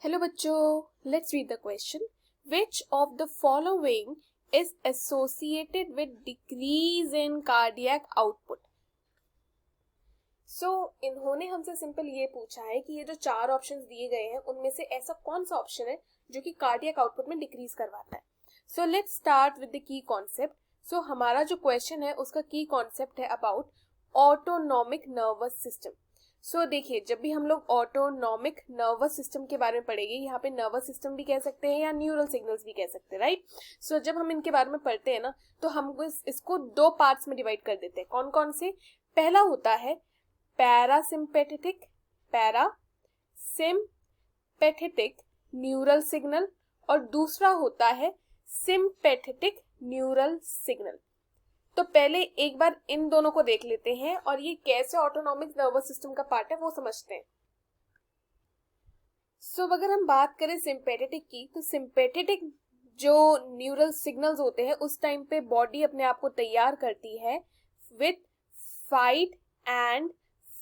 Hello बच्चों, let's read the question. Which of the following is associated with decrease in cardiac output. So इन्होंने हमसे simple ये पूछा है कि ये जो चार ऑप्शंस दिए गए हैं उनमें से ऐसा कौन सा ऑप्शन है जो कि कार्डियक आउटपुट में डिक्रीज करवाता है. So let's start with the key concept. So हमारा जो क्वेश्चन है उसका की कॉन्सेप्ट है about autonomic nervous system. So देखिए, जब भी हम लोग ऑटोनॉमिक नर्वस सिस्टम के बारे में पढ़ेंगे, यहाँ पे नर्वस सिस्टम भी कह सकते हैं या न्यूरल सिग्नल्स भी कह सकते हैं, राइट. सो जब हम इनके बारे में पढ़ते हैं ना, तो हम इसको दो पार्ट्स में डिवाइड कर देते हैं. कौन कौन से? पहला होता है पैरासिम्पेथेटिक न्यूरल सिग्नल और दूसरा होता है सिम्पेथेटिक न्यूरल सिग्नल. तो पहले एक बार इन दोनों को देख लेते हैं और ये कैसे ऑटोनॉमिक नर्वस सिस्टम का पार्ट है वो समझते हैं. सो अगर हम बात करें सिंपैथेटिक की, तो सिंपैथेटिक जो न्यूरल सिग्नल्स होते हैं उस टाइम पे बॉडी अपने आप को तैयार करती है with fight and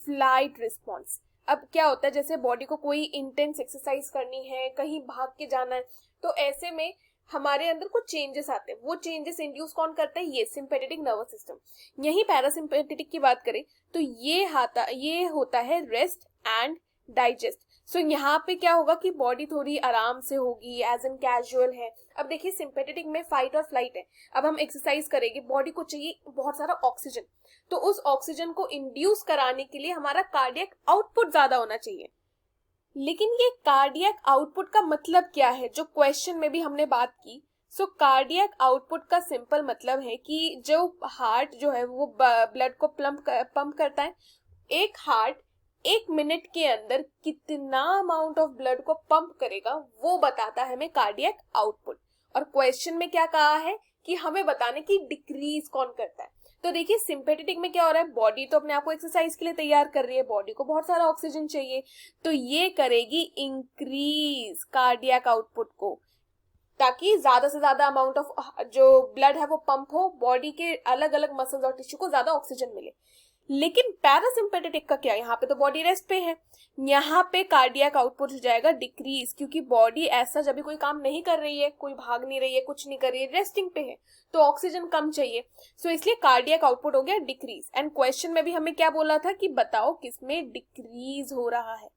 flight response. अब क्या होता है, जैसे बॉडी को कोई इंटेंस एक्सरसाइज करनी है, कहीं भाग के जाना है, तो ऐसे में हमारे अंदर कुछ चेंजेस आते हैं. वो चेंजेस इंड्यूस कौन करता है? ये सिंपैथेटिक नर्वस सिस्टम. यही पैरासिम्पेथेटिक की बात करें तो ये होता है रेस्ट एंड डाइजेस्ट. सो यहाँ पे क्या होगा कि बॉडी थोड़ी आराम से होगी, एज एन कैजुअल है. अब देखिए, सिंपैथेटिक में फाइट और फ्लाइट है. अब हम एक्सरसाइज करेंगे, बॉडी को चाहिए बहुत सारा ऑक्सीजन, तो उस ऑक्सीजन को इंड्यूस कराने के लिए हमारा कार्डियक आउटपुट ज्यादा होना चाहिए. लेकिन ये कार्डियक आउटपुट का मतलब क्या है, जो क्वेश्चन में भी हमने बात की. सो कार्डियक आउटपुट का सिंपल मतलब है कि जो हार्ट जो है वो ब्लड को पंप करता है. एक हार्ट एक मिनट के अंदर कितना अमाउंट ऑफ ब्लड को पंप करेगा वो बताता है हमें कार्डियक आउटपुट. और क्वेश्चन में क्या कहा है कि हमें बताने की डिक्रीज कौन करता है. तो देखिए, सिंपैथेटिक में क्या हो रहा है, बॉडी तो अपने आप को एक्सरसाइज के लिए तैयार कर रही है, बॉडी को बहुत सारा ऑक्सीजन चाहिए, तो ये करेगी इंक्रीज कार्डियक आउटपुट को, ताकि ज्यादा से ज्यादा अमाउंट ऑफ जो ब्लड है वो पंप हो, बॉडी के अलग अलग मसल्स और टिश्यू को ज्यादा ऑक्सीजन मिले. लेकिन पैरासिम्पेथेटिक का क्या, यहाँ पे तो बॉडी रेस्ट पे है, यहाँ पे कार्डियक आउटपुट हो जाएगा डिक्रीज, क्योंकि बॉडी ऐसा जब भी कोई काम नहीं कर रही है, कोई भाग नहीं रही है, कुछ नहीं कर रही है, रेस्टिंग पे है, तो ऑक्सीजन कम चाहिए. सो इसलिए कार्डियक आउटपुट हो गया डिक्रीज. एंड क्वेश्चन में भी हमें क्या बोला था कि बताओ किसमें डिक्रीज हो रहा है.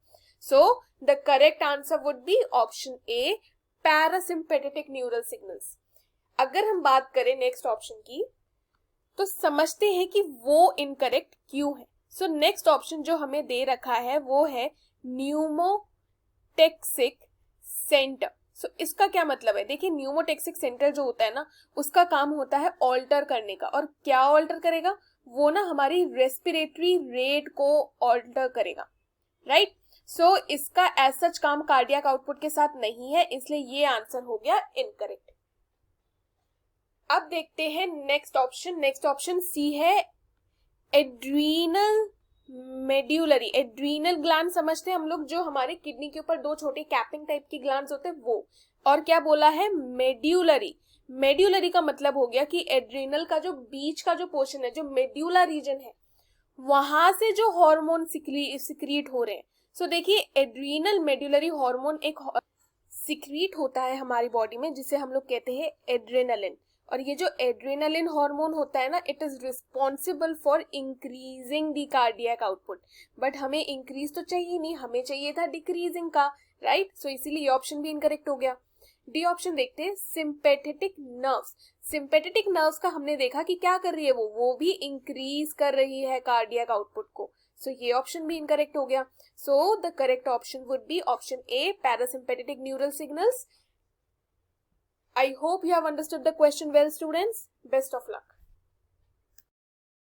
So the correct answer would be option A, parasympathetic neural signals. अगर हम बात करें नेक्स्ट ऑप्शन की, तो समझते हैं कि वो इनकरेक्ट क्यों है. सो नेक्स्ट ऑप्शन जो हमें दे रखा है वो है न्यूमोटेक्सिक सेंटर. सो इसका क्या मतलब है? देखिए, न्यूमोटेक्सिक सेंटर जो होता है ना, उसका काम होता है ऑल्टर करने का. और क्या ऑल्टर करेगा? वो ना हमारी रेस्पिरेटरी रेट को ऑल्टर करेगा, राइट. सो इसका एज सच काम कार्डियक आउटपुट के साथ नहीं है, इसलिए ये आंसर हो गया इनकरेक्ट. अब देखते हैं next option. Next option C है एड्रीनल मेड्यूलरी. एड्रीनल ग्लैंड समझते हैं हम लोग, जो हमारे किडनी के ऊपर दो छोटे कैपिंग टाइप की ग्लैंड्स होते हैं वो. और क्या बोला है? मेड्यूलरी. मेड्यूलरी का मतलब हो गया कि एड्रीनल का जो बीच का जो पोर्शन है, जो मेड्यूला रीजन है, वहां से जो हार्मोन सिक्रीट हो रहे हैं. सो देखिए, एड्रीनल मेड्यूलरी हार्मोन एक सिक्रीट होता है हमारी बॉडी में, जिसे हम लोग कहते हैं एड्रेनालिन. और ये जो एड्रेनालिन हार्मोन होता है ना, it is responsible for increasing the cardiac output. But हमें इंक्रीज तो चाहिए नहीं, हमें चाहिए था डिक्रीजिंग का, राइट. सो इसीलिए ये ऑप्शन भी इनकरेक्ट हो गया. डी ऑप्शन देखते हैं, सिंपैथेटिक नर्व्स. सिंपैथेटिक नर्व्स का हमने देखा कि क्या कर रही है, वो भी इंक्रीज कर रही है कार्डियक आउटपुट को. सो ये ऑप्शन भी इनकरेक्ट हो गया. So the correct option would be option A, parasympathetic neural signals. I hope you have understood the question well, students. Best of luck.